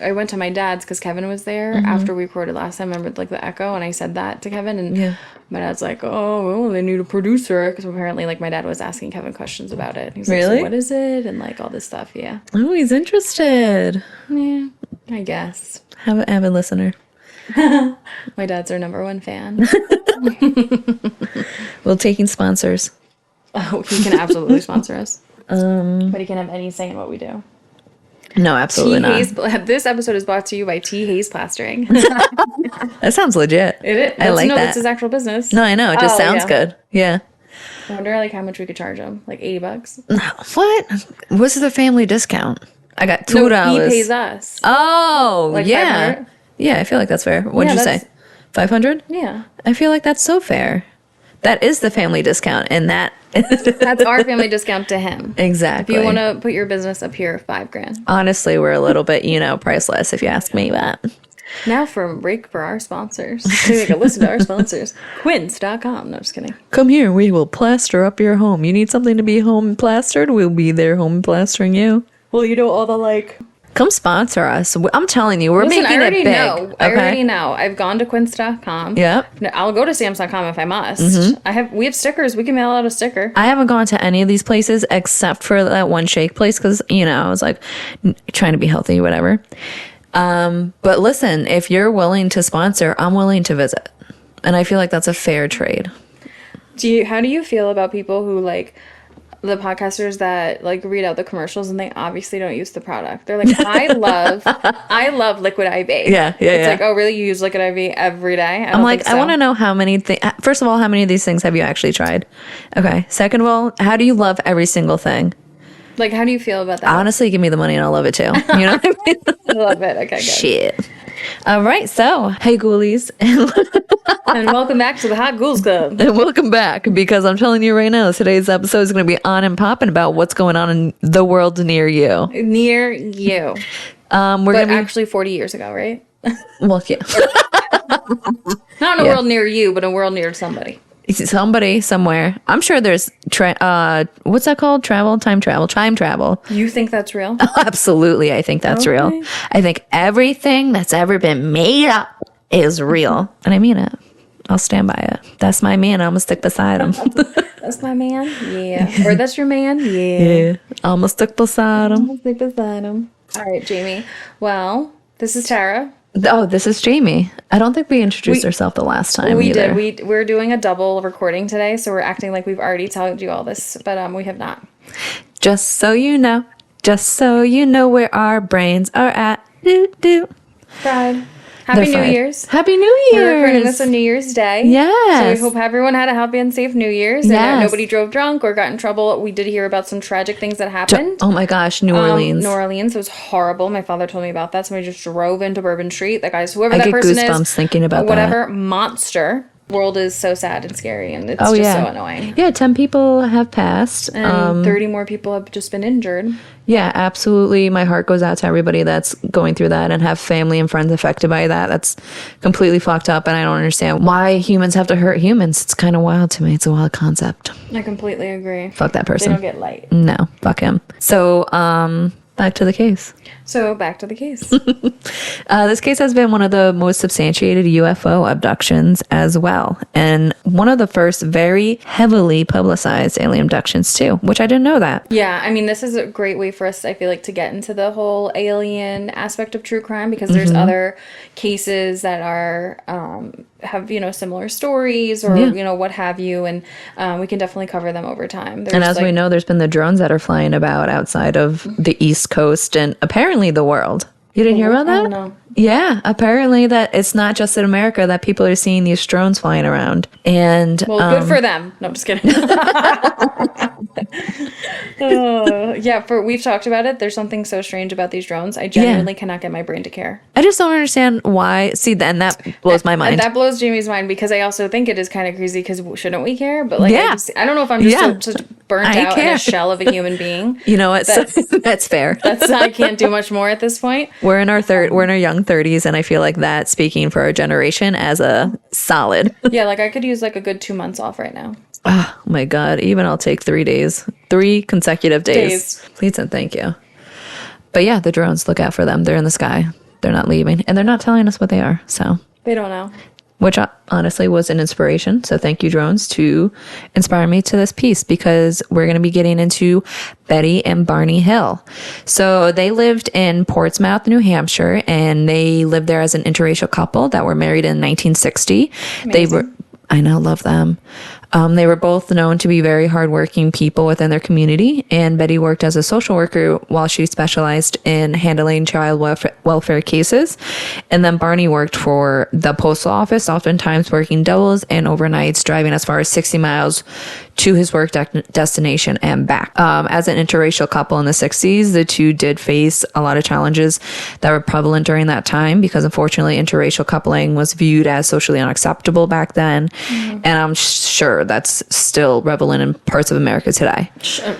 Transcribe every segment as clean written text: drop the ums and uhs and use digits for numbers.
I went to my dad's because Kevin was there after we recorded last time. I remember like the echo, and I said that to Kevin, and my dad's like, "Oh, well, they need a producer," because apparently, like, my dad was asking Kevin questions about it. He's like, "So what is it?" And like all this stuff. Yeah. Oh, he's interested. Yeah, I guess. Have an avid listener. My dad's our number one fan. Well, taking sponsors. Oh, he can absolutely sponsor us. But he can have any say in what we do. No, absolutely not. This episode is brought to you by T. Hayes Plastering. That sounds legit. It is. I like that. That's his actual business. No, I know. It just sounds good. Yeah. I wonder like how much we could charge him. Like $80. What? What's the family discount? I got $2. No, he pays us. Oh, like yeah. 500? Yeah, I feel like that's fair. What'd you say? 500? Yeah. I feel like that's so fair. That is the family discount, and that's our family discount to him. Exactly. If you want to put your business up here, $5,000. Honestly, we're a little bit, priceless if you ask me that. Now for a break for our sponsors. So you can listen to our sponsors. Quince.com. No, just kidding. Come here, we will plaster up your home. You need something to be home plastered? We'll be there home plastering you. Well, all the like... Come sponsor us. I'm telling you, we're making it big. I already know. I've gone to quince.com. Yep. I'll go to stamps.com if I must. We have stickers. We can mail out a sticker. I haven't gone to any of these places except for that one shake place because, I was like trying to be healthy, whatever. But listen, if you're willing to sponsor, I'm willing to visit. And I feel like that's a fair trade. How do you feel about people who like the podcasters that like read out the commercials and they obviously don't use the product? They're like, I love Liquid IV. Yeah. It's like, oh, really? You use Liquid IV every day? I'm like, I want to know how many things. First of all, how many of these things have you actually tried? Okay. Second of all, how do you love every single thing? Like, how do you feel about that? Honestly, give me the money and I'll love it too. You know what I mean? I love it. Okay, good. Shit. All right, so hey ghoulies, and welcome back to the Hot Ghouls Club. And welcome back, because I'm telling you right now, today's episode is going to be on and popping about what's going on in the world near you. Near you. We're going to actually 40 years ago, right? Well, yeah. Not in a world near you, but a world near somebody. Somebody somewhere. I'm sure there's what's that called? Time travel. You think that's real? Absolutely, I think that's real. I think everything that's ever been made up is real, and I mean it. I'll stand by it. That's my man. I'm gonna stick beside him. That's my man. Yeah. Or that's your man. Yeah. I'm gonna stick beside him. All right, Jamie. Well, this is Tara. Oh, this is Jamie. I don't think we introduced ourselves the last time. We either. did. We're doing a double recording today, so we're acting like we've already told you all this, but we have not. Just so you know where our brains are at. Pride. Happy New Year's. Happy New Year's. We're recording this on New Year's Day. Yes. So we hope everyone had a happy and safe New Year's. And that nobody drove drunk or got in trouble. We did hear about some tragic things that happened. Oh my gosh, New Orleans. It was horrible. My father told me about that. Somebody just drove into Bourbon Street. That guy's whoever that person is. I get goosebumps thinking about whatever monster. World is so sad and scary, and it's just so annoying. Yeah, 10 people have passed. And 30 more people have just been injured. Yeah, absolutely. My heart goes out to everybody that's going through that and have family and friends affected by that. That's completely fucked up, and I don't understand why humans have to hurt humans. It's kind of wild to me. It's a wild concept. I completely agree. Fuck that person. They don't get light. No, fuck him. So, back to the case. This case has been one of the most substantiated UFO abductions as well. And one of the first very heavily publicized alien abductions too, which I didn't know that. Yeah, I mean, this is a great way for us, I feel like, to get into the whole alien aspect of true crime, because there's other cases that are have similar stories or what have you, and we can definitely cover them over time. And as we know, there's been the drones that are flying about outside of the East Coast and apparently the world. You didn't hear about that? No. Yeah, apparently that it's not just in America that people are seeing these drones flying around. And good for them. No, I'm just kidding. We've talked about it. There's something so strange about these drones. I genuinely cannot get my brain to care. I just don't understand why. See, then that blows my mind. That blows Jamie's mind, because I also think it is kind of crazy, because shouldn't we care? But like, I don't know if I'm just so burnt out in a shell of a human being. You know what? That's fair. I can't do much more at this point. We're in our young 30s, and I feel like that's speaking for our generation as a solid. Yeah, like I could use like a good 2 months off right now. Oh my God. Even I'll take 3 days. 3 consecutive days. Please and thank you. But yeah, the drones, look out for them. They're in the sky. they're not leaving, and they're not telling us what they are. So They don't know. which honestly was an inspiration. So thank you, drones, to inspire me to this piece, because we're going to be getting into Betty and Barney Hill. So they lived in Portsmouth, New Hampshire, and they lived there as an interracial couple that were married in 1960. Amazing. They were, I know, love them. They were both known to be very hardworking people within their community, and Betty worked as a social worker while she specialized in handling child welfare cases. And then Barney worked for the postal office, oftentimes working doubles and overnights, driving as far as 60 miles to his work destination and back. As an interracial couple in the 60s, the two did face a lot of challenges that were prevalent during that time, because unfortunately interracial coupling was viewed as socially unacceptable back then. And I'm sure that's still prevalent in parts of America today.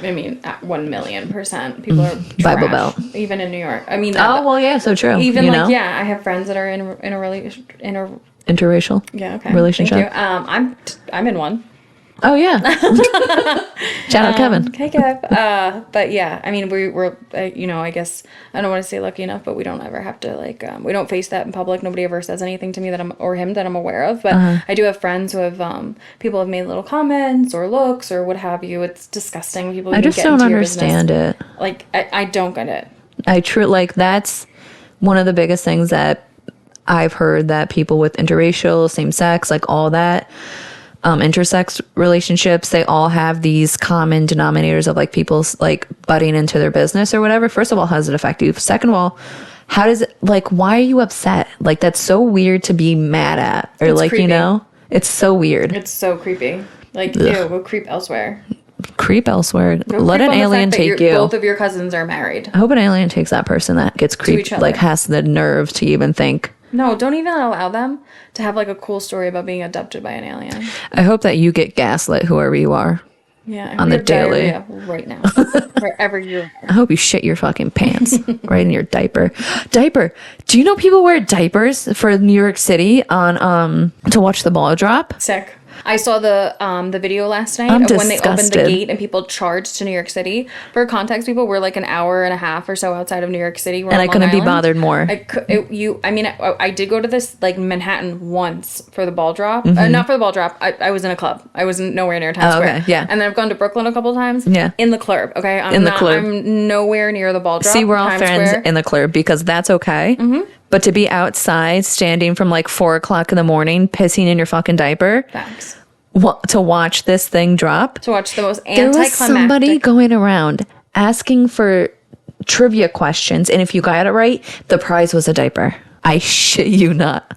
I mean, at 1,000,000%. People are Bible trash, Belt. even in New York. I mean, So true. even you like, know? yeah, I have friends that are in a Interracial. yeah, okay, relationship. Thank you. I'm in one. Oh yeah. Shout out Kevin. Hey, Kev. But yeah, I mean, we're I guess I don't want to say lucky enough, but we don't ever have to we don't face that in public. Nobody ever says anything to me that I'm aware of. But I do have friends who have people have made little comments or looks or what have you. It's disgusting. People I even just get don't into your understand business. it. Like I don't get it. That's one of the biggest things that I've heard, that people with interracial, same sex, like all that, intersex relationships, they all have these common denominators of like people like butting into their business or whatever. First of all, how does it affect you? Second of all, how does it, like, why are you upset? Like, that's so weird to be mad at, or It's like, creepy. you know, it's so weird. It's so creepy. Like, ew, go creep elsewhere. Creep elsewhere. Go Let creep an on the alien fact that take you. Both of your cousins are married. I hope an alien takes that person that gets creeped, each other. like has the nerve to even think. No, don't even allow them to have like a cool story about being abducted by an alien. I hope that you get gaslit, whoever you are. Yeah, On the daily. right now, wherever you're. I hope you shit your fucking pants right in your diaper. Diaper. Do you know people wear diapers for New York City on to watch the ball drop? Sick. I saw the video last night I'm of when they opened the disgusted. gate and people charged to New York City. For context, people were like an hour and a half or so outside of New York City. And I couldn't be bothered more. I did go to this like Manhattan once for the ball drop. Not for the ball drop. I was in a club. I was nowhere near Times Square. Okay, yeah. And then I've gone to Brooklyn a couple times. Yeah. In the club. Okay. Club. I'm nowhere near the ball drop. See, we're all Times friends Square. in the club, because that's okay. But to be outside, standing from like 4 o'clock in the morning, pissing in your fucking diaper, Facts. to watch this thing drop. To watch the most There was anticlimactic. somebody going around asking for trivia questions, and if you got it right, the prize was a diaper. I shit you not.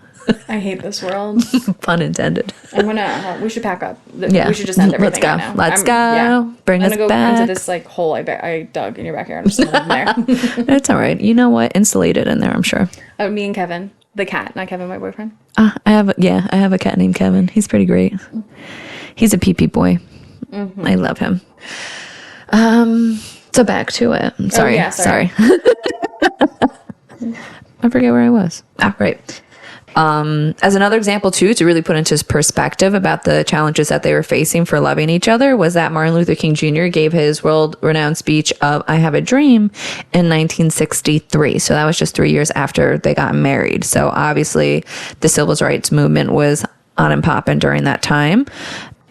I hate this world. Pun intended. We should pack up. Yeah. We should just end Let's everything go. right now. Let's go. Bring I'm us gonna go back. into this like hole I dug in your backyard. I'm just gonna live there. It's all right. You know what? Insulated in there, I'm sure. Me and Kevin, the cat, not Kevin, my boyfriend. I have a cat named Kevin. He's pretty great. He's a pee-pee boy. I love him. So back to it. Sorry. Sorry. I forget where I was. Right. As another example, too, to really put into perspective about the challenges that they were facing for loving each other, was that Martin Luther King Jr. gave his world-renowned speech of I Have a Dream in 1963. So that was just 3 years after they got married. So obviously the civil rights movement was on and popping during that time.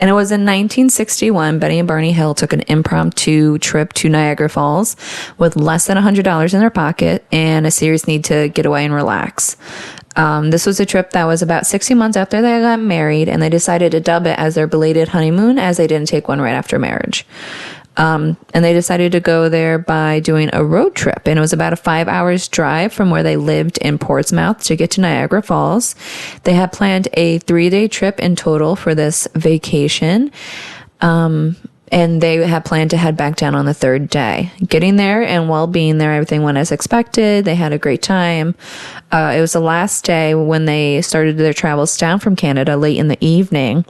And it was in 1961, Betty and Barney Hill took an impromptu trip to Niagara Falls with less than $100 in their pocket and a serious need to get away and relax. This was a trip that was about 60 months after they got married, and they decided to dub it as their belated honeymoon, as they didn't take one right after marriage. And they decided to go there by doing a road trip, and it was about a 5 hours drive from where they lived in Portsmouth to get to Niagara Falls. They had planned a 3-day trip in total for this vacation. And they had planned to head back down on the 3rd day. Getting there and while being there, everything went as expected. They had a great time. It was the last day when they started their travels down from Canada late in the evening.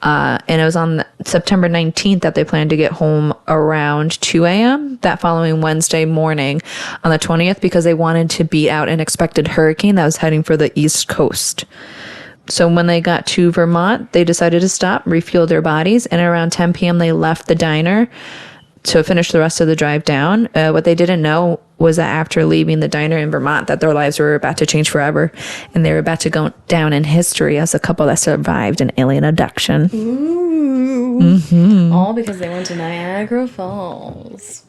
And it was on September 19th that they planned to get home around 2 a.m. that following Wednesday morning on the 20th, because they wanted to beat out an expected hurricane that was heading for the East Coast. So when they got to Vermont, they decided to stop, refuel their bodies, and around 10 p.m. they left the diner to finish the rest of the drive down. What they didn't know was that after leaving the diner in Vermont that their lives were about to change forever, and they were about to go down in history as a couple that survived an alien abduction. Ooh. All because they went to Niagara Falls.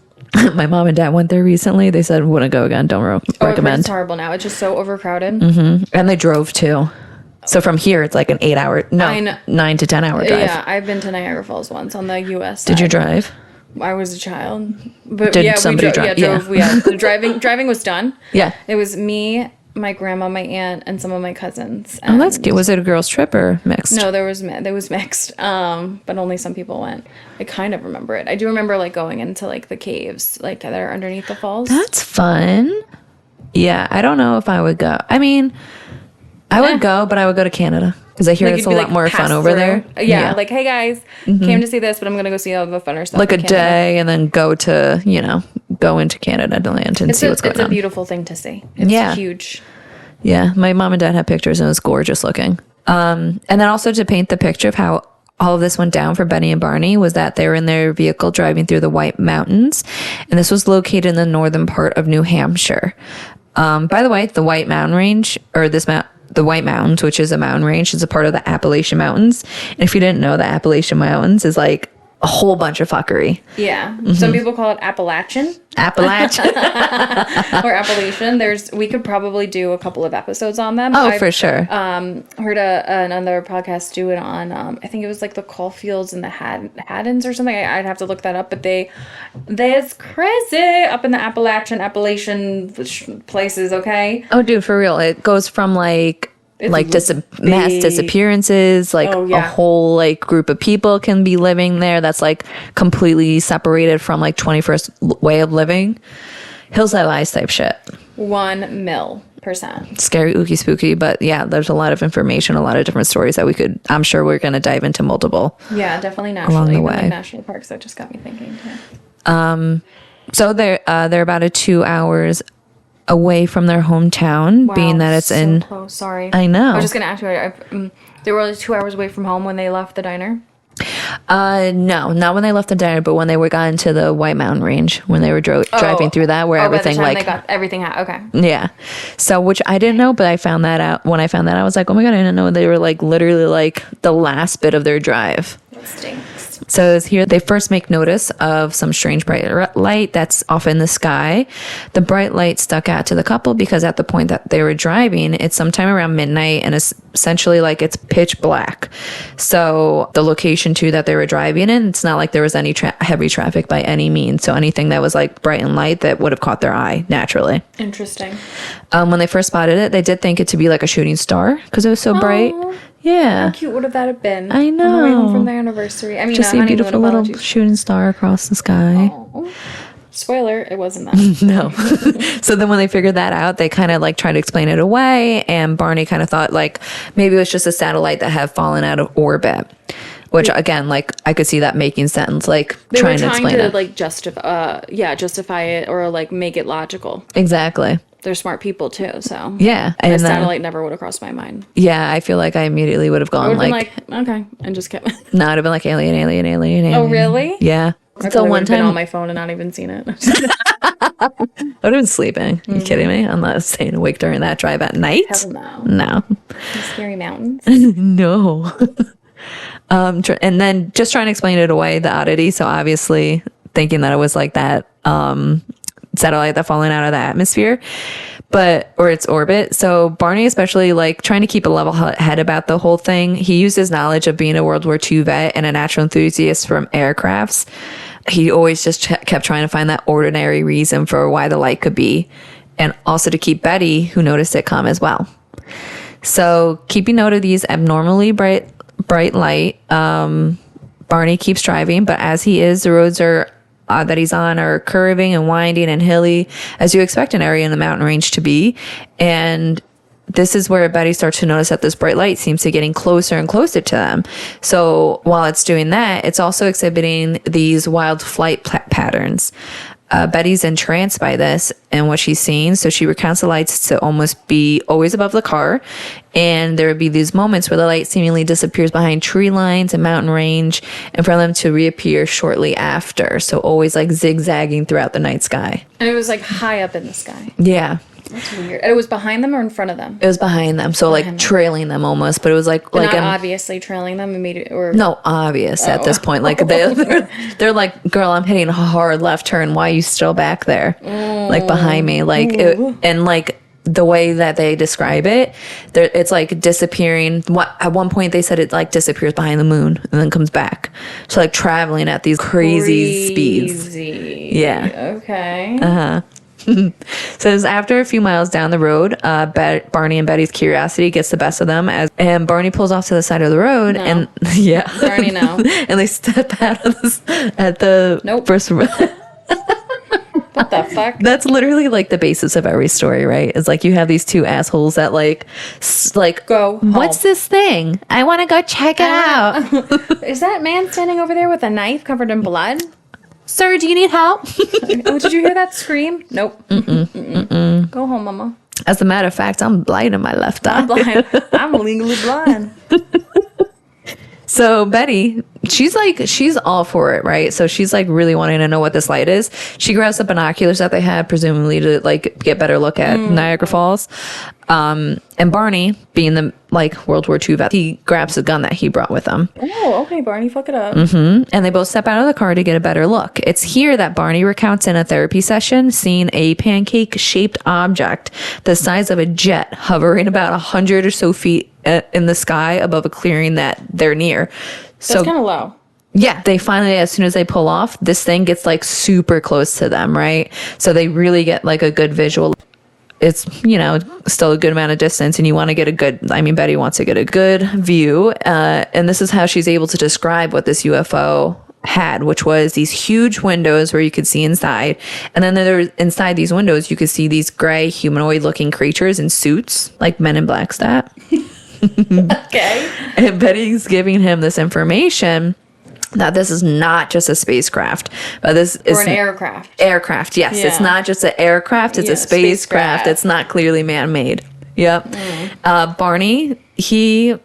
My mom and dad went there recently. They said, wouldn't go again. Don't recommend. It's horrible now. It's just so overcrowded. And they drove too. So from here, it's like an 9 to 10 hour drive. Yeah, I've been to Niagara Falls once on the U.S. side. Did you drive? I was a child. But Did somebody drive? Yeah, drove. Yeah. The driving was done. Yeah. It was me, my grandma, my aunt, and some of my cousins. Oh, that's cute. Was it a girls' trip or mixed? No, there was mixed. But only some people went. I kind of remember it. I do remember like going into like the caves, like that are underneath the falls. That's fun. Yeah, I don't know if I would go. I mean, I would go, but I would go to Canada because I hear it's a lot more fun over there. Yeah, like, hey guys, came to see this, but I'm gonna go see all the funner stuff. Like a day, and then go to go into Canada to land and see what's going on. It's a beautiful thing to see. It's huge. Yeah, my mom and dad had pictures, and it was gorgeous looking. And then also to paint the picture of how all of this went down for Betty and Barney was that they were in their vehicle driving through the White Mountains, and this was located in the northern part of New Hampshire. By the way, the White Mountain Range, or the White Mountains, which is a mountain range, is a part of the Appalachian Mountains. And if you didn't know, the Appalachian Mountains is like a whole bunch of fuckery. Yeah. Some people call it Appalachian. Appalachian. Or Appalachian. We could probably do a couple of episodes on them. Oh, for sure. Heard another podcast do it on, I think it was like the Caulfields and the Haddons or something. I'd have to look that up, but that's crazy up in the Appalachian places, okay? Oh, dude, for real. It goes from mass disappearances, a whole like group of people can be living there that's like completely separated from like 21st way of living. Hillside Lies type shit. 1,000,000%. Scary, ooky, spooky, but yeah, there's a lot of information, a lot of different stories that I'm sure we're going to dive into multiple. Yeah, definitely nationally. Along the way. Like national parks, that just got me thinking too. So they're about 2 hours away from their hometown, being that it's so close. Sorry, I know. I was just gonna ask you. They were only 2 hours away from home when they left the diner. No, not when they left the diner, but when they got into the White Mountain Range, when they were driving through that, where everything by the time they got everything out. Okay. Yeah. So, which I didn't know, but I found that out. When I found that, I was like, oh my God, I didn't know they were like literally like the last bit of their drive. That stinks. So here they first make notice of some strange bright light that's off in the sky. The bright light stuck out to the couple because at the point that they were driving, it's sometime around midnight and essentially like it's pitch black. So the location too that they were driving in, it's not like there was any heavy traffic by any means. So anything that was like bright and light that would have caught their eye naturally. Interesting. When they first spotted it, they did think it to be like a shooting star because it was so bright. Yeah. How cute would that have been? I know. On the way home from their anniversary. I mean, just see a beautiful little shooting star across the sky. Oh. Spoiler, it wasn't that. No. So then when they figured that out, they kind of like tried to explain it away. And Barney kind of thought like maybe it was just a satellite that had fallen out of orbit. Which again, like I could see that making sense. Like they trying to explain it. Like justify it or like make it logical. Exactly. They're smart people too, so yeah. And a satellite never would have crossed my mind. Yeah, I feel like I immediately would have gone like okay, and just kept. No, I'd have been like alien. Oh really? Yeah. Until one time been on my phone and not even seen it. I would have been sleeping. Are you kidding me? I'm not staying awake during that drive at night. Hell no. No. The scary mountains. No. And then just trying to explain it away, the oddity. So obviously thinking that it was like that satellite that fallen out of the atmosphere, or its orbit. So Barney, especially like trying to keep a level head about the whole thing, he used his knowledge of being a World War II vet and a natural enthusiast from aircrafts. He always just kept trying to find that ordinary reason for why the light could be, and also to keep Betty, who noticed it, calm as well. So keeping note of these abnormally bright light, Barney keeps driving, but as he is, the roads that he's on are curving and winding and hilly, as you expect an area in the mountain range to be. And this is where Betty starts to notice that this bright light seems to be getting closer and closer to them. So while it's doing that, it's also exhibiting these wild flight patterns. Betty's entranced by this and what she's seeing. So she recounts the lights to almost be always above the car. And there would be these moments where the light seemingly disappears behind tree lines and mountain range, and for them to reappear shortly after. So always like zigzagging throughout the night sky. And it was like high up in the sky. Yeah. That's weird. And it was behind them or in front of them? It was behind them. So like trailing them almost, but it was like not obviously trailing them immediately, or no, obvious at this point. Like they're like, girl, I'm hitting a hard left turn. Why are you still back there? Like behind me. Like and like the way that they describe it, it's like disappearing. At one point they said it like disappears behind the moon and then comes back. So like traveling at these crazy speeds. Yeah. Okay. Says after a few miles down the road, Barney and Betty's curiosity gets the best of them, and Barney pulls off to the side of the road, and Barney, no, and they step out of at the first. What the fuck? That's literally like the basis of every story, right? It's like you have these two assholes that like go home. What's this thing? I want to go check it out. Is that man standing over there with a knife covered in blood? Sir, do you need help? Oh, did you hear that scream? Nope. Mm-mm. Go home, mama. As a matter of fact, I'm blind in my left eye. I'm blind. I'm legally blind. So Betty, she's all for it, right? So she's like really wanting to know what this light is. She grabs the binoculars that they had, presumably to like get better look at Niagara Falls. And Barney, being the like World War II vet, he grabs the gun that he brought with him. Oh, okay, Barney, fuck it up. And they both step out of the car to get a better look. It's here that Barney recounts in a therapy session seeing a pancake-shaped object the size of a jet hovering about 100 or so feet in the sky above a clearing that they're near. That's kind of low. Yeah, they finally, as soon as they pull off, this thing gets like super close to them, right? So they really get like a good visual. It's, still a good amount of distance, and you want to get Betty wants to get a good view. And this is how she's able to describe what this UFO had, which was these huge windows where you could see inside. And then inside these windows, you could see these gray humanoid looking creatures in suits, like Men in Black stat. Okay. And Betty's giving him this information that this is not just a spacecraft, but this is an aircraft. Aircraft, yes. Yeah. It's not just an aircraft, it's a spacecraft. It's not clearly man-made. Yep. Barney, he's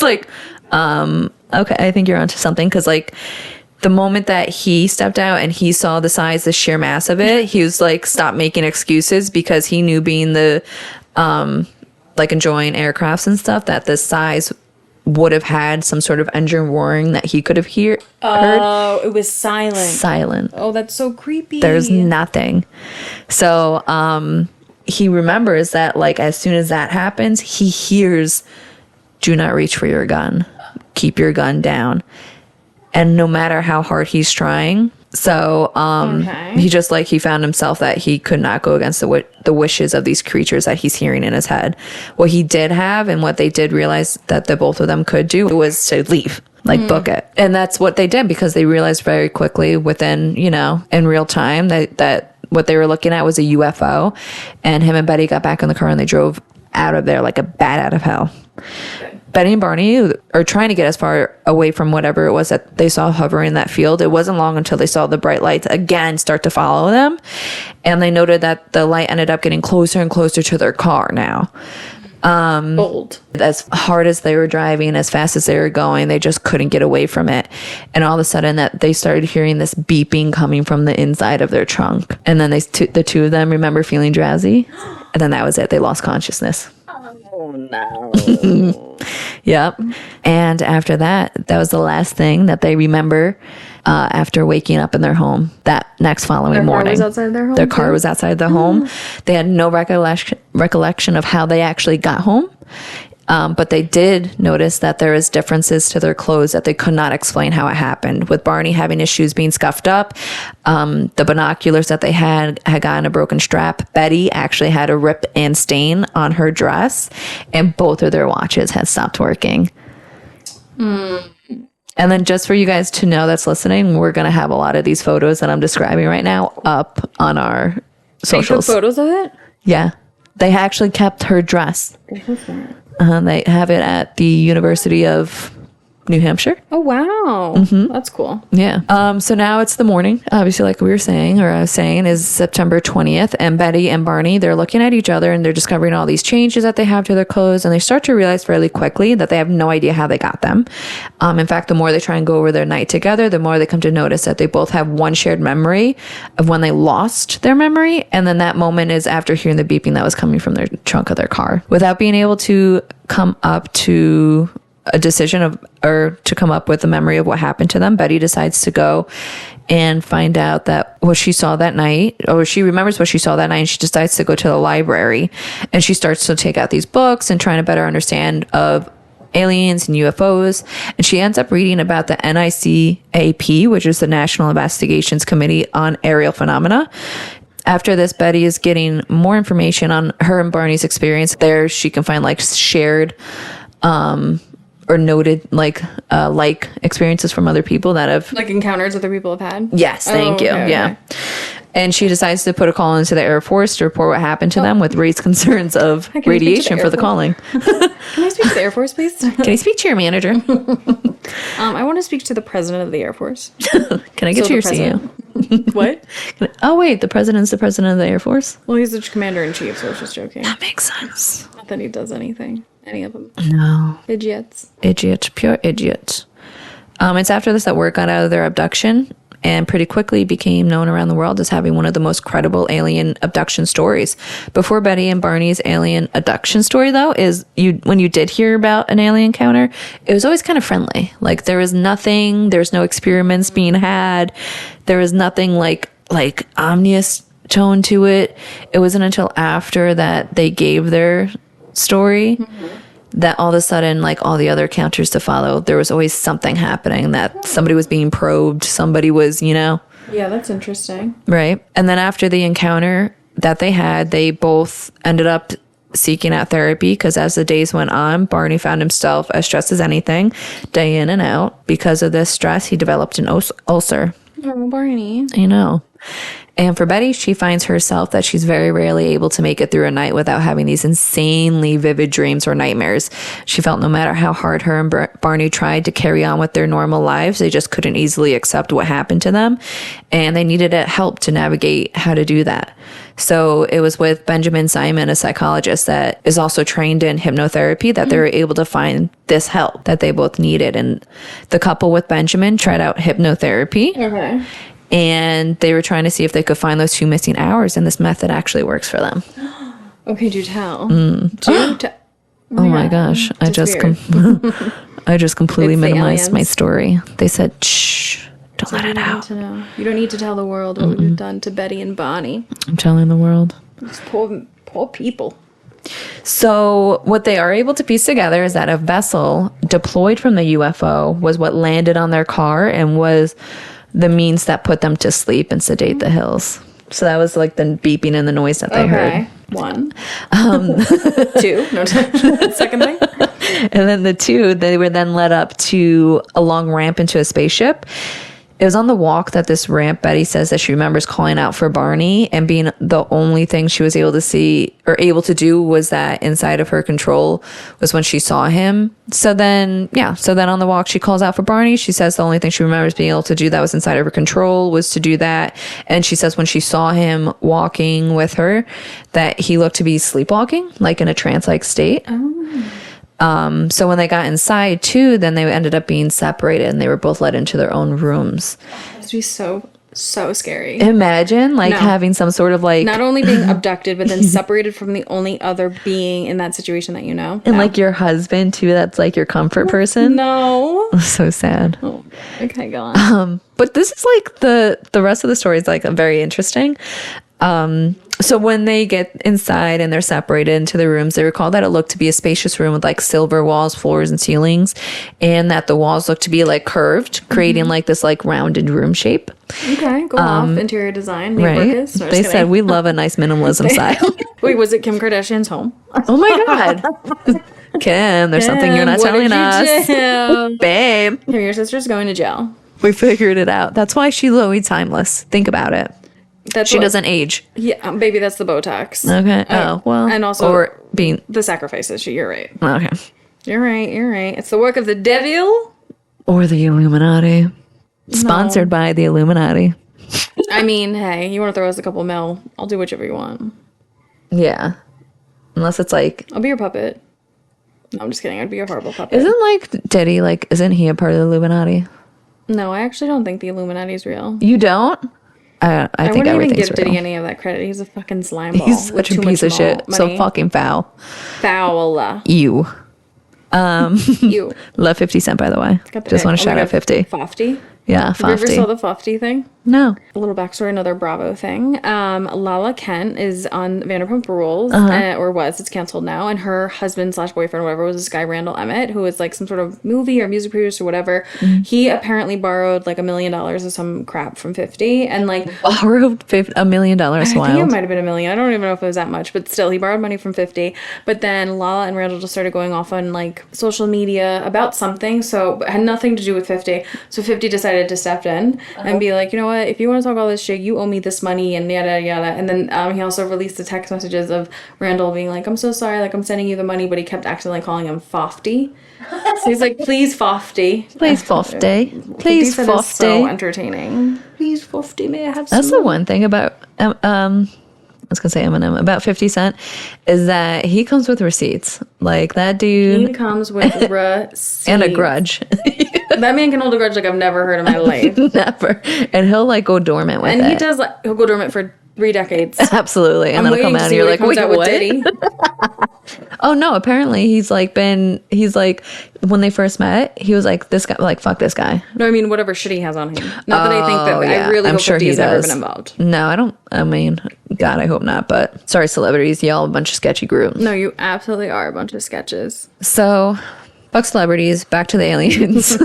like, okay, I think you're onto something, because like the moment that he stepped out and he saw the size, the sheer mass of it, he was like, stop making excuses, because he knew, being the like enjoying aircrafts and stuff, that the size would have had some sort of engine roaring that he could have heard. Oh, it was silent. Silent. Oh, that's so creepy. There's nothing. So he remembers that like as soon as that happens, he hears, do not reach for your gun. Keep your gun down. And no matter how hard he's trying, so he just like, he found himself that he could not go against the wishes of these creatures that he's hearing in his head. What he did have, and what they did realize that the both of them could do, was to leave, like book it. And that's what they did, because they realized very quickly within, in real time that what they were looking at was a UFO. And him and Betty got back in the car and they drove out of there like a bat out of hell. Betty and Barney are trying to get as far away from whatever it was that they saw hovering in that field. It wasn't long until they saw the bright lights again start to follow them. And they noted that the light ended up getting closer and closer to their car now. Bold. As hard as they were driving, as fast as they were going, they just couldn't get away from it. And all of a sudden that they started hearing this beeping coming from the inside of their trunk. And then the two of them remember feeling drowsy. And then that was it. They lost consciousness. Oh, no. Yep. And after that was the last thing that they remember after waking up in their home that next following morning. Their car was outside their home? Their car was outside the home. They had no recollection of how they actually got home. But they did notice that there is differences to their clothes that they could not explain how it happened. With Barney having his shoes being scuffed up, the binoculars that they had gotten a broken strap. Betty actually had a rip and stain on her dress, and both of their watches had stopped working. And then just for you guys to know that's listening, we're going to have a lot of these photos that I'm describing right now up on our socials. They took photos of it? Yeah. They actually kept her dress. They have it at the University of New Hampshire. Oh, wow. That's cool. Yeah. So now it's the morning, obviously, like we were saying, or I was saying, is September 20th. And Betty and Barney, they're looking at each other and they're discovering all these changes that they have to their clothes. And they start to realize fairly quickly that they have no idea how they got them. In fact, the more they try and go over their night together, the more they come to notice that they both have one shared memory of when they lost their memory. And then that moment is after hearing the beeping that was coming from their trunk of their car. Without being able to come up to a decision or to come up with a memory of what happened to them, Betty decides to go and find out that what she saw that night, or she remembers what she saw that night, and she decides to go to the library, and she starts to take out these books and trying to better understand of aliens and UFOs. And she ends up reading about the NICAP, which is the National Investigations Committee on Aerial Phenomena. After this, Betty is getting more information on her and Barney's experience. There she can find like shared or noted like experiences from other people that have like encounters other people have had. Yes, thank you. Okay, yeah. okay. And she decides to put a call into the Air Force to report what happened to them with raised concerns of radiation for the calling. Can I speak to the Air Force, please? Can I speak to your manager? I want to speak to the president of the Air Force. Can I get to your CEO? What? Oh, wait, the president's the president of the Air Force? Well, he's the commander-in-chief, so I was just joking. That makes sense. Not that he does anything. Any of them. No. Idiots. Idiot. Pure idiot. It's after this that word got out of their abduction and pretty quickly became known around the world as having one of the most credible alien abduction stories. Before Betty and Barney's alien abduction story, though, is when you did hear about an alien encounter, it was always kind of friendly. Like, there was nothing, there's no experiments being had. There was nothing like ominous tone to it. It wasn't until after that they gave their story that all of a sudden, like all the other encounters to follow, there was always something happening, that somebody was being probed, somebody was, Yeah, that's interesting. Right. And then after the encounter that they had, they both ended up seeking out therapy because as the days went on, Barney found himself as stressed as anything, day in and out. Because of this stress, he developed an ulcer. Oh, Barney. I know. And for Betty, she finds herself that she's very rarely able to make it through a night without having these insanely vivid dreams or nightmares. She felt no matter how hard her and Barney tried to carry on with their normal lives, they just couldn't easily accept what happened to them. And they needed help to navigate how to do that. So it was with Benjamin Simon, a psychologist that is also trained in hypnotherapy, that they were able to find this help that they both needed. And the couple with Benjamin tried out hypnotherapy. Okay. And they were trying to see if they could find those 2 missing hours, and this method actually works for them. Okay, do tell. Do tell. Oh my gosh. I just completely minimized my story. They said, shh, don't let it out. You don't need to tell the world what we've done to Betty and Barney. I'm telling the world. These poor people. So what they are able to piece together is that a vessel deployed from the UFO was what landed on their car and was the means that put them to sleep and sedate the Hills. So that was like the beeping and the noise that they heard. One. Two. No, second thing. And then the two, they were then led up to a long ramp into a spaceship. It was on the walk that this ramp, Betty says that she remembers calling out for Barney, and being the only thing she was able to see or able to do was that inside of her control was when she saw him. So then on the walk, she calls out for Barney. She says the only thing she remembers being able to do that was inside of her control was to do that. And she says when she saw him walking with her, that he looked to be sleepwalking, like in a trance-like state. So when they got inside too, then they ended up being separated and they were both led into their own rooms. That would be so scary. Imagine having some sort of like... Not only being abducted, but then separated from the only other being in that situation that you know. And like your husband too, that's like your comfort person. No. So sad. Oh, okay, go on. But this is like the rest of the story is like very interesting. So when they get inside and they're separated into the rooms, they recall that it looked to be a spacious room with like silver walls, floors, and ceilings, and that the walls looked to be like curved, creating like this like rounded room shape. Okay, go off. Interior design. Right. They said, we love a nice minimalism style. Wait, was it Kim Kardashian's home? Oh my God. Kim, there's something you're not telling us. Babe. Your sister's going to jail. We figured it out. That's why she's always timeless. Think about it. She doesn't age. Yeah, baby, that's the Botox. Okay. Well. And also or being the sacrifices. You're right. Okay. You're right. It's the work of the devil. Or the Illuminati. Sponsored by the Illuminati. I mean, hey, you want to throw us a couple mil? I'll do whichever you want. Yeah. Unless it's like... I'll be your puppet. No, I'm just kidding. I'd be a horrible puppet. Isn't like Diddy, like, isn't he a part of the Illuminati? No, I actually don't think the Illuminati is real. You don't? I think wouldn't even give real. Diddy any of that credit. He's a fucking slime ball. He's such a piece of shit. Money. So fucking foul. Foul. You. You. Love 50 Cent, by the way. Just want to shout out 50. 50? Yeah, Have you ever 50. saw the 50 thing? No. A little backstory, another Bravo thing. Lala Kent is on Vanderpump Rules, or was. It's canceled now. And her husband / boyfriend, whatever, was this guy, Randall Emmett, who was like some sort of movie or music producer or whatever. He apparently borrowed like $1 million of some crap from 50. And like... Borrowed $1 million. Wild. I think it might have been $1 million. I don't even know if it was that much. But still, he borrowed money from 50. But then Lala and Randall just started going off on like social media about something. So it had nothing to do with 50. So 50 decided to step in and be like, you know what? If you want to talk all this shit, you owe me this money and yada yada. And then he also released the text messages of Randall being like, I'm so sorry, like I'm sending you the money, but he kept accidentally calling him Fofty. So he's like, please Fofty. Please Fofty. Please Fofty. So entertaining. Please Fofty, may I have some? That's the one thing about I was gonna say Eminem about 50 Cent is that he comes with receipts. Like that dude. He comes with receipts. And a grudge. That man can hold a grudge like I've never heard in my life. Never. And he'll like go dormant with it. And he does like he'll go dormant for 3 decades. Absolutely. And then he'll come out and you're like, wait, what? Oh no, apparently he's like when they first met, he was like, this guy, like, fuck this guy. No, I mean, whatever shit he has on him. Not that I think that, I really hope sure 50 he has never does. been involved. No, I mean, God, I hope not, but sorry, celebrities, y'all a bunch of sketchy group. No, you absolutely are a bunch of sketches. So, fuck celebrities, back to the aliens.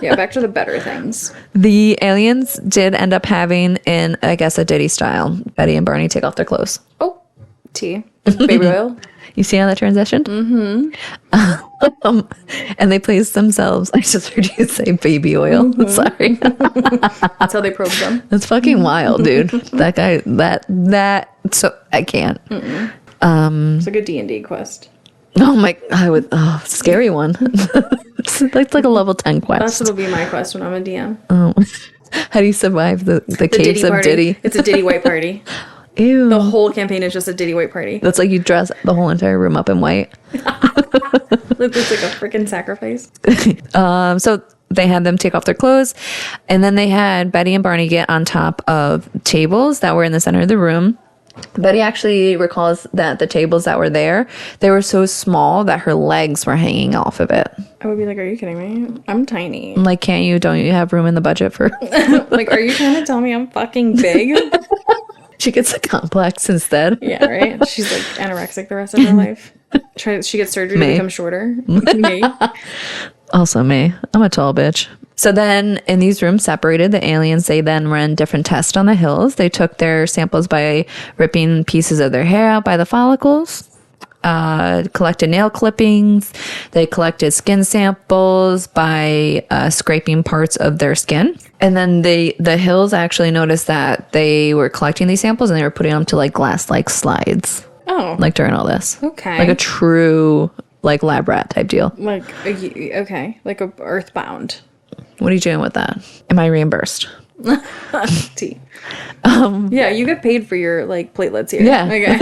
Yeah, back to the better things. The aliens did end up having, in, I guess, a Diddy style, Betty and Barney take off their clothes. Oh, tea. Baby oil. You see how that transitioned? Mm-hmm. And they placed themselves. I just heard you say baby oil. Mm-hmm. Sorry. That's how they probed them. That's fucking wild, dude. That guy. That. So I can't. It's like a D&D quest. Oh my! Scary one. It's like a level 10 quest. That's what'll be my quest when I'm a DM. Oh, how do you survive the caves Diddy of party. Diddy? It's a Diddy white party. Ew. The whole campaign is just a Diddy white party. That's like you dress the whole entire room up in white. It's like a freaking sacrifice. So they had them take off their clothes, and then they had Betty and Barney get on top of tables that were in the center of the room. Betty actually recalls that the tables that were there, they were so small that her legs were hanging off of it. I would be like, are you kidding me? I'm tiny. Like, don't you have room in the budget for... Like, are you trying to tell me I'm fucking big? She gets a complex instead. Yeah, right? She's like anorexic the rest of her life. She gets surgery to become shorter. Me. Also me. I'm a tall bitch. So then in these rooms separated, the aliens, they then ran different tests on the hills. They took their samples by ripping pieces of their hair out by the follicles, collected nail clippings. They collected skin samples by scraping parts of their skin. And then the hills actually noticed that they were collecting these samples and they were putting them to like glass-like slides. Oh. Like during all this. Okay. Like a true like lab rat type deal. Like, okay. Like a Earthbound. What are you doing with that? Am I reimbursed? Tea. Yeah, you get paid for your like platelets here. Yeah. Okay.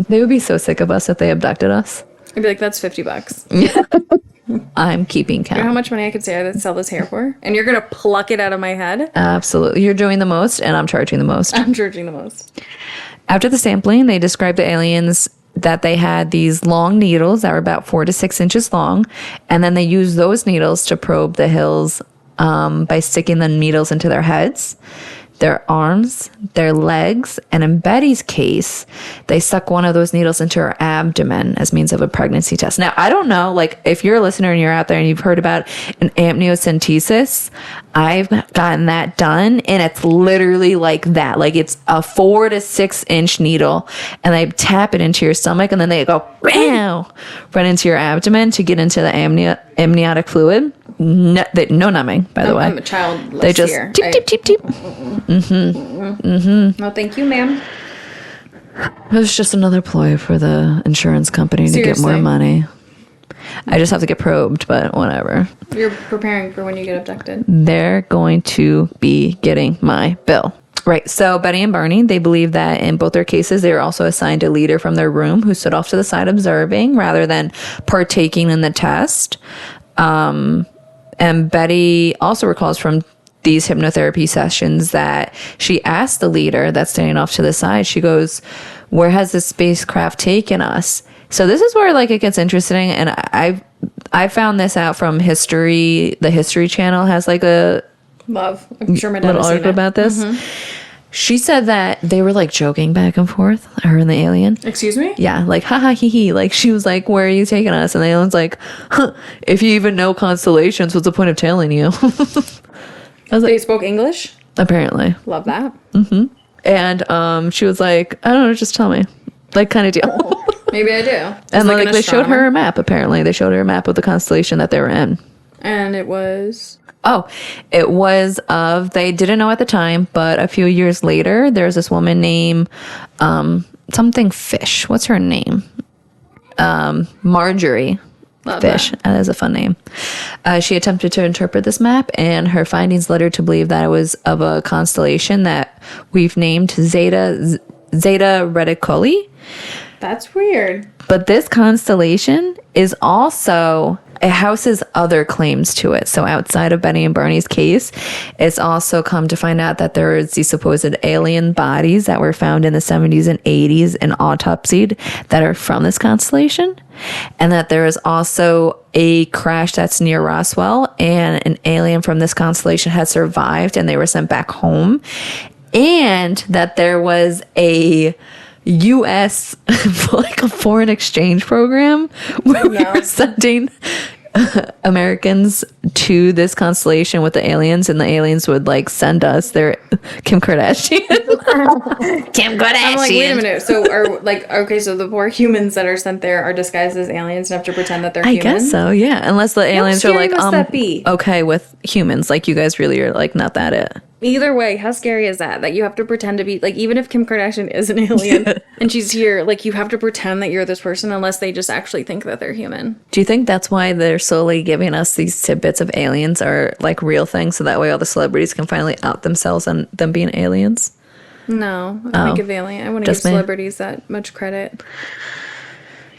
They would be so sick of us if they abducted us. I'd be like, that's $50. I'm keeping count. You know how much money I could say I'd sell this hair for? And you're gonna pluck it out of my head? Absolutely. You're doing the most and I'm charging the most. I'm charging the most. After the sampling, they described the aliens that they had these long needles that were about 4 to 6 inches long. And then they used those needles to probe the hills by sticking the needles into their heads, their arms, their legs, and in Betty's case, they stuck one of those needles into her abdomen as means of a pregnancy test. Now, I don't know, like, if you're a listener and you're out there and you've heard about an amniocentesis, I've gotten that done, and it's literally like that. Like, it's a 4 to 6 inch needle, and they tap it into your stomach, and then they go, bam, right into your abdomen to get into the amniotic fluid. No numbing, by the way. I'm a child. They just here. teep, teep, teep. No, thank you, ma'am. It was just another ploy for the insurance company to get more money. I just have to get probed, but whatever. You're preparing for when you get abducted. They're going to be getting my bill. Right. So Betty and Barney, they believe that in both their cases, they were also assigned a leader from their room who stood off to the side observing rather than partaking in the test. And Betty also recalls from these hypnotherapy sessions that she asked the leader that's standing off to the side, she goes, where has this spacecraft taken us? So this is where like it gets interesting. And I found this out from history. The History Channel has like a I'm sure my dad little has seen article it. about this. She said that they were like joking back and forth, her and the alien. Excuse me? Yeah, like haha hee hee. Like she was like, "Where are you taking us?" And the alien's like, huh, "If you even know constellations, what's the point of telling you?" I was like, They spoke English? apparently. Love that. And she was like, "I don't know, just tell me," like kind of deal. Maybe I do. And Like like an they showed her astronomer. a map. Apparently, they showed her a map of the constellation that they were in. And it was... Oh, it was they didn't know at the time, but a few years later, there's this woman named something Fish. What's her name? Marjorie Love Fish. that. That is a fun name. She attempted to interpret this map, and her findings led her to believe that it was of a constellation that we've named Zeta Reticuli. That's weird. But this constellation is also, it houses other claims to it. So outside of Betty and Barney's case, it's also come to find out that there is these supposed alien bodies that were found in the 70s and 80s and autopsied that are from this constellation. And that there is also a crash that's near Roswell, and an alien from this constellation had survived and they were sent back home. And that there was a U.S. like a foreign exchange program where we were sending Americans to this constellation with the aliens, and the aliens would like send us their Kim Kardashian. Kim Kardashian. I'm like, wait a minute. So are like, okay, so the poor humans that are sent there are disguised as aliens and have to pretend that they're I human? guess so, yeah. Unless the aliens are scary like, must that be? okay with humans, like you guys really are like not that it. Either way, how scary is that? That you have to pretend to be, like, even if Kim Kardashian is an alien and she's here, like, you have to pretend that you're this person unless they just actually think that they're human. Do you think that's why they're slowly giving us these tidbits of aliens are like real things, so that way all the celebrities can finally out themselves on them being aliens? No, I wouldn't give I wouldn't give just me. celebrities that much credit.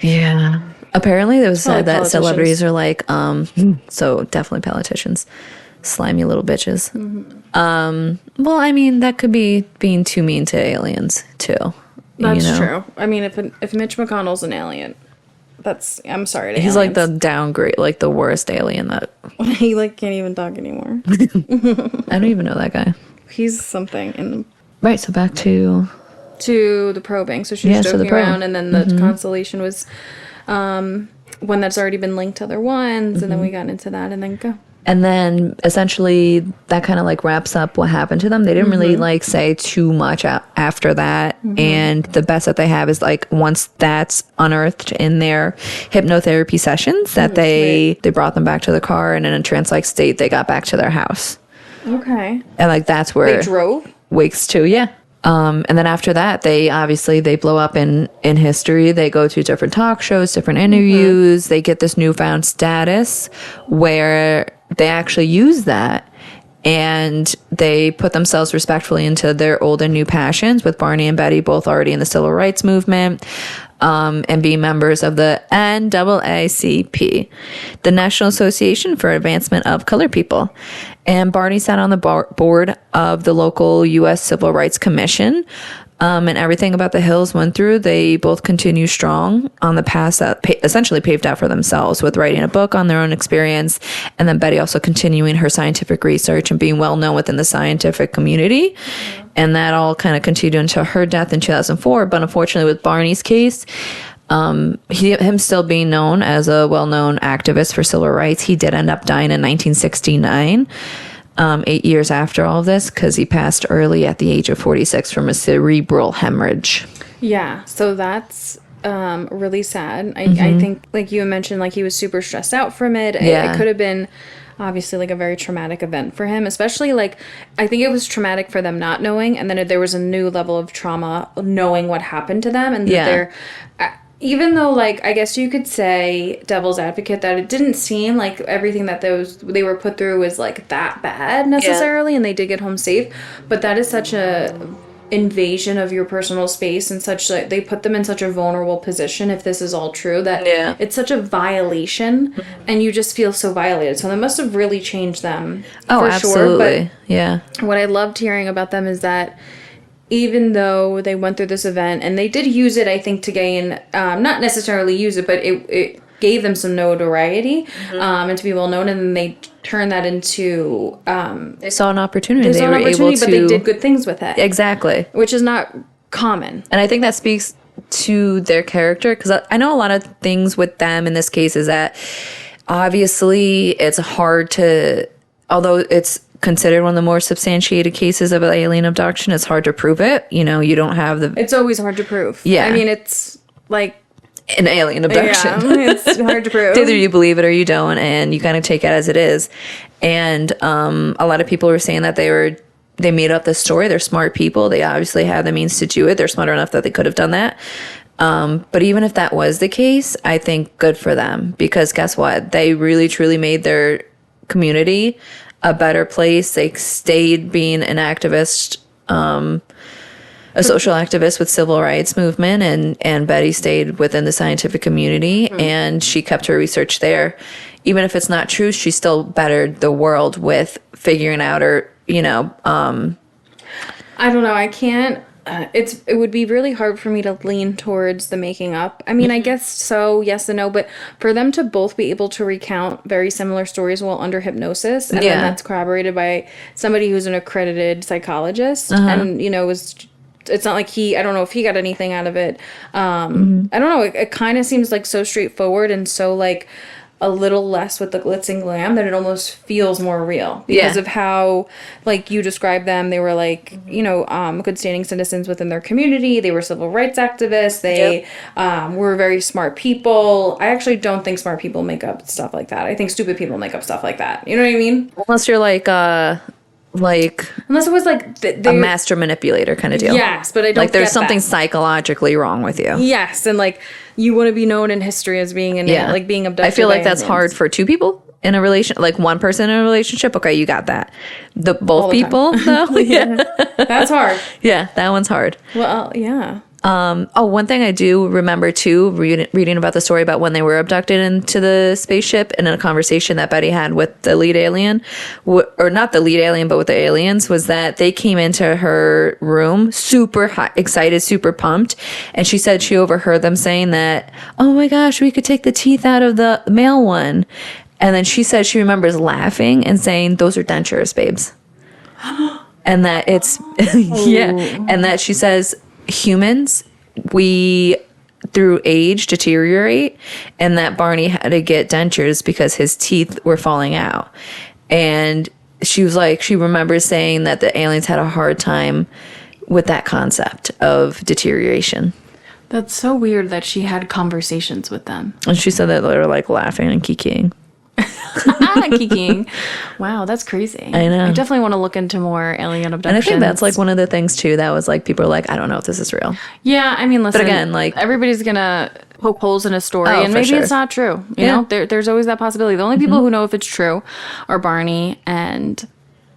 Yeah. Apparently it was said Probably that celebrities politicians. are like, so definitely politicians. Slimy little bitches. Well, I mean, that could be being too mean to aliens, too. That's true. I mean, if Mitch McConnell's an alien, I'm sorry to He's like the aliens. downgrade, like the worst alien that... He, like, can't even talk anymore. I don't even know that guy. He's something in the... Right, so back to the probing. So she was so the joking probe. around, and then the constellation was one that's already been linked to other ones, and then we got into that, and then go. And then essentially that kind of like wraps up what happened to them. They didn't really like say too much after that. And the best that they have is like once that's unearthed in their hypnotherapy sessions that they brought them back to the car, and in a trance-like state they got back to their house. Okay. And like that's where They drove? wakes to, yeah. And then after that, they blow up in history. They go to different talk shows, different interviews. They get this newfound status where they actually use that, and they put themselves respectfully into their old and new passions, with Barney and Betty both already in the civil rights movement, and being members of the NAACP, the National Association for Advancement of Colored People. And Barney sat on the board of the local U.S. Civil Rights Commission. And everything about the Hills went through, they both continue strong on the path that essentially paved out for themselves, with writing a book on their own experience, and then Betty also continuing her scientific research and being well known within the scientific community. And that all kind of continued until her death in 2004. But unfortunately, with Barney's case, him still being known as a well-known activist for civil rights, he did end up dying in 1969. 8 years after all of this, because he passed early at the age of 46 from a cerebral hemorrhage. Yeah, so that's really sad. I think, like you mentioned, like he was super stressed out from it. Yeah. It could have been obviously like a very traumatic event for him, especially like I think it was traumatic for them not knowing, and then there was a new level of trauma knowing what happened to them, and that even though, like, I guess you could say devil's advocate that it didn't seem like everything that they were put through was like that bad necessarily, and they did get home safe, but that is such a invasion of your personal space, and such like they put them in such a vulnerable position if this is all true, that it's such a violation, and you just feel so violated. So that must have really changed them. Oh, absolutely. But what I loved hearing about them is that even though they went through this event, and they did use it, I think, to gain, not necessarily use it, but it gave them some notoriety, and to be well known, and then they turned that into... they saw an opportunity. They were able to... But they did good things with it. Exactly. Which is not common. And I think that speaks to their character, because I know a lot of things with them in this case is that obviously it's hard to... Although it's considered one of the more substantiated cases of alien abduction, it's hard to prove it. You know, you don't have the... It's always hard to prove. Yeah. I mean, it's like... an alien abduction. Yeah, it's hard to prove. Either you believe it or you don't, and you kind of take it as it is. And a lot of people were saying that they made up this story. They're smart people. They obviously have the means to do it. They're smart enough that they could have done that. But even if that was the case, I think good for them, because guess what? They really, truly made their community a better place. They stayed being an activist, a social activist with civil rights movement, and Betty stayed within the scientific community, and she kept her research there. Even if it's not true, she still bettered the world with figuring out, or, you know, I don't know. I can't. It would be really hard for me to lean towards the making up. I mean, I guess so, yes and no, but for them to both be able to recount very similar stories while under hypnosis, and then that's corroborated by somebody who's an accredited psychologist, and, you know, it's not like I don't know if he got anything out of it. I don't know. It kind of seems like so straightforward and so like a little less with the glitz and glam that it almost feels more real because of how, like you described them. They were like, you know, good standing citizens within their community. They were civil rights activists. They were very smart people. I actually don't think smart people make up stuff like that. I think stupid people make up stuff like that. You know what I mean? Unless you're like unless it was like a master manipulator kind of deal. Yes, but I don't like there's get something that. Psychologically wrong with you. Yes, and like you want to be known in history as being like being abducted. I feel like that's aliens. hard for two people in a relation, like one person in a relationship. Okay, you got that. Both people though. That's hard. Yeah, that one's hard. Well, yeah. One thing I do remember too, reading about the story about when they were abducted into the spaceship, and in a conversation that Betty had with the lead alien, or not the lead alien, but with the aliens, was that they came into her room super excited, super pumped, and she said she overheard them saying that, "Oh my gosh, we could take the teeth out of the male one," and then she said she remembers laughing and saying, "Those are dentures, babes," and that it's and that she says, humans, we through age deteriorate, and that Barney had to get dentures because his teeth were falling out. And she was like, she remembers saying that the aliens had a hard time with that concept of deterioration. That's so weird that she had conversations with them. And she said that they were like laughing and kikiing. Kikiing. Wow, that's crazy. I know. I definitely want to look into more alien abductions. And I think that's like one of the things too that was like, people are like, I don't know if this is real. Yeah, I mean, listen. But again, like, everybody's gonna poke holes in a story, and maybe it's not true. You know, there's always that possibility. The only people who know if it's true are Barney and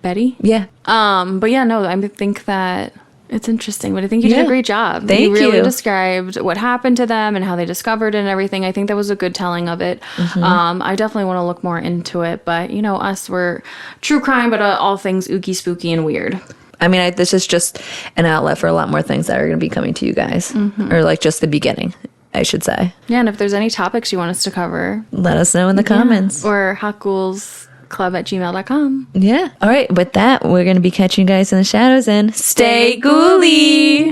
Betty. Yeah. But yeah, no, I think that it's interesting, but I think you did a great job. Thank you. You really described what happened to them and how they discovered it and everything. I think that was a good telling of it. I definitely want to look more into it, but you know, we're true crime, but all things ooky, spooky, and weird. I mean, this is just an outlet for a lot more things that are going to be coming to you guys, or like just the beginning, I should say. Yeah, and if there's any topics you want us to cover, let us know in the comments. Or hotghoulsclub@gmail.com. Yeah. All right. With that, we're going to be catching you guys in the shadows, and Stay ghouly!